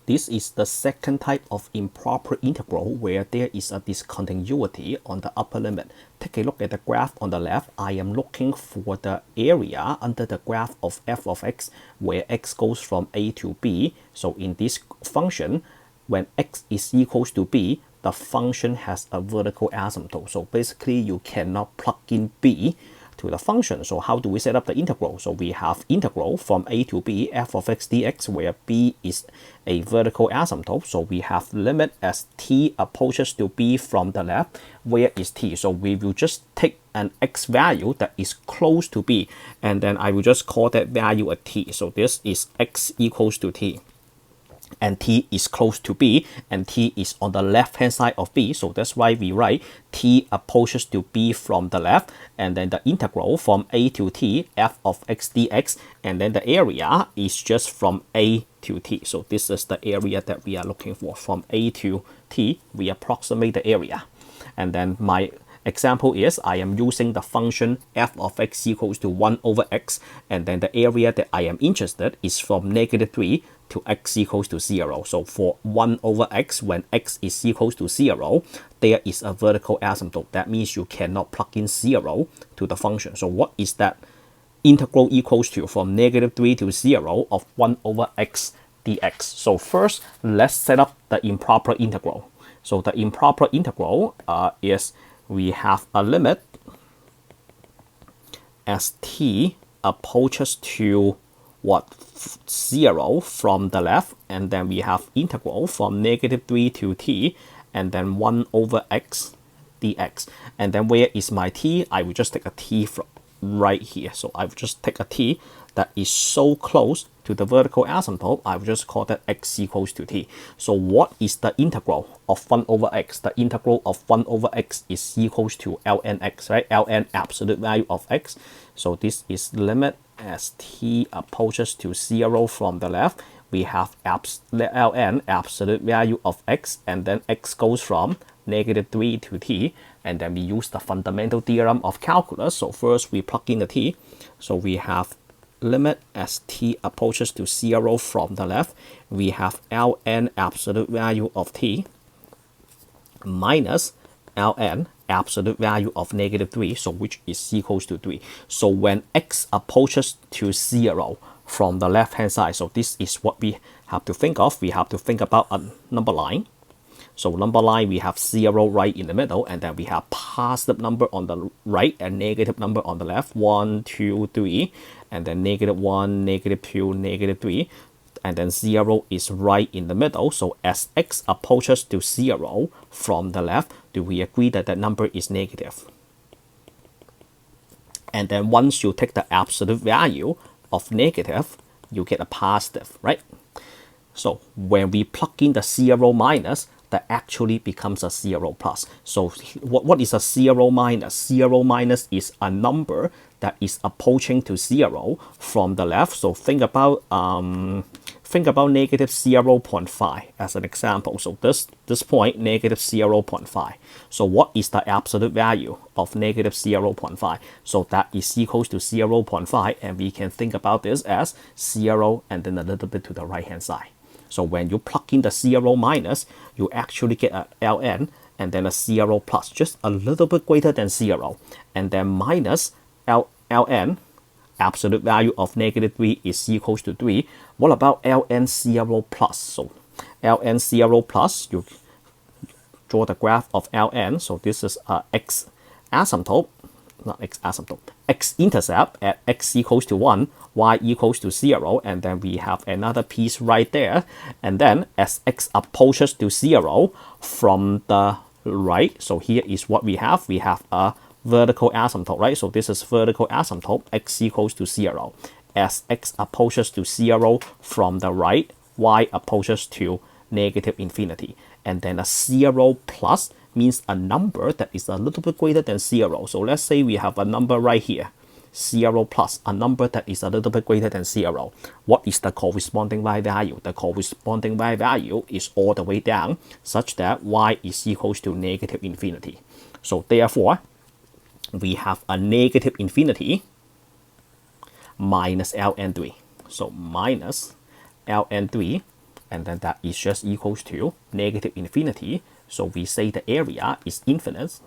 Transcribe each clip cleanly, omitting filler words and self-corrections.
This is the second type of improper integral where there is a discontinuity on the upper limit. Take a look at the graph on the left. I am looking for the area under the graph of f of x where x goes from a to b. So in this function, when x is equals to b, the function has a vertical asymptote. So basically you cannot plug in b to the function. So how do we set up the integral? So we have integral from a to b f of x dx where b is a vertical asymptote. So we have limit as t approaches to b from the left. Where is t? So we will just take an x value that is close to b, and then I will just call that value a t. So this is x equals to t, and t is close to b, and t is on the left hand side of b. So that's why we write t approaches to b from the left, and then the integral from a to t f of x dx, and then the area is just from a to t. So this is the area that we are looking for. From a to t, we approximate the area. And then my example is I am using the function f of x equals to 1 over x, and then the area that I am interested is from -3 to x equals to 0. So for 1 over x, when x is equals to 0, there is a vertical asymptote. That means you cannot plug in 0 to the function. So what is that integral equals to? From -3 to 0 of 1 over x dx. So first, let's set up the improper integral. So the improper integral is we have a limit as t approaches to what, 0 from the left, and then we have integral from -3 to t, and then 1 over x dx. And then where is my t? I will just take a t from right here. So I will just take a t that is so close to the vertical asymptote, I will just call that x equals to t. So what is the integral of 1 over x? The integral of 1 over x is equals to ln x, right? Ln absolute value of x. So this is limit as t approaches to 0 from the left. We have ln absolute value of x, and then x goes from -3 to t, and then we use the fundamental theorem of calculus. So first we plug in the t. So we have limit as t approaches to 0 from the left. We have ln absolute value of t minus ln absolute value of -3, so which is equals to 3. So when x approaches to 0 from the left hand side, so this is what we have to think of. We have to think about a number line. So number line, we have 0 right in the middle, and then we have positive number on the right and negative number on the left. 1, 2, 3, and then -1, -2, -3, and then 0 is right in the middle. So as x approaches to 0 from the left, do we agree that that number is negative? And then once you take the absolute value of negative, you get a positive, right? So when we plug in the 0 minus, that actually becomes a 0 plus. So what is a 0 minus? 0 minus is a number that is approaching to 0 from the left. So think about negative 0.5 as an example. So this point, negative 0.5. So what is the absolute value of negative 0.5? So that is equals to 0.5, and we can think about this as 0 and then a little bit to the right hand side. So when you plug in the 0 minus, you actually get a ln and then a 0 plus, just a little bit greater than 0. And then minus ln, absolute value of -3 is equals to 3. What about ln 0 plus? So ln 0 plus, you draw the graph of ln. So this is x asymptote, not x asymptote, x intercept at x equals to 1, y equals to 0, and then we have another piece right there. And then as x approaches to 0 from the right, so here is what we have. We have a vertical asymptote, right? So this is vertical asymptote, x equals to 0. As x approaches to 0 from the right, y approaches to -infinity. And then a 0 plus means a number that is a little bit greater than 0. So let's say we have a number right here, 0 plus, a number that is a little bit greater than 0. What is the corresponding y value? The corresponding y value is all the way down, such that y is equals to -infinity. So therefore, we have a -infinity minus ln3. So minus ln3 and then that is just equals to negative infinity. So we say the area is infinite,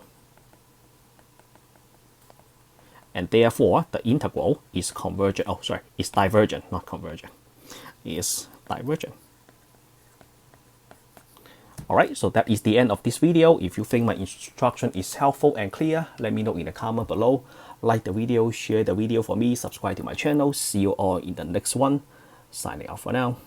and therefore the integral is convergent. Oh, sorry, it's divergent, not convergent. Is divergent. Alright, so that is the end of this video. If you think my instruction is helpful and clear, let me know in the comment below. Like the video, share the video for me, subscribe to my channel. See you all in the next one. Signing out for now.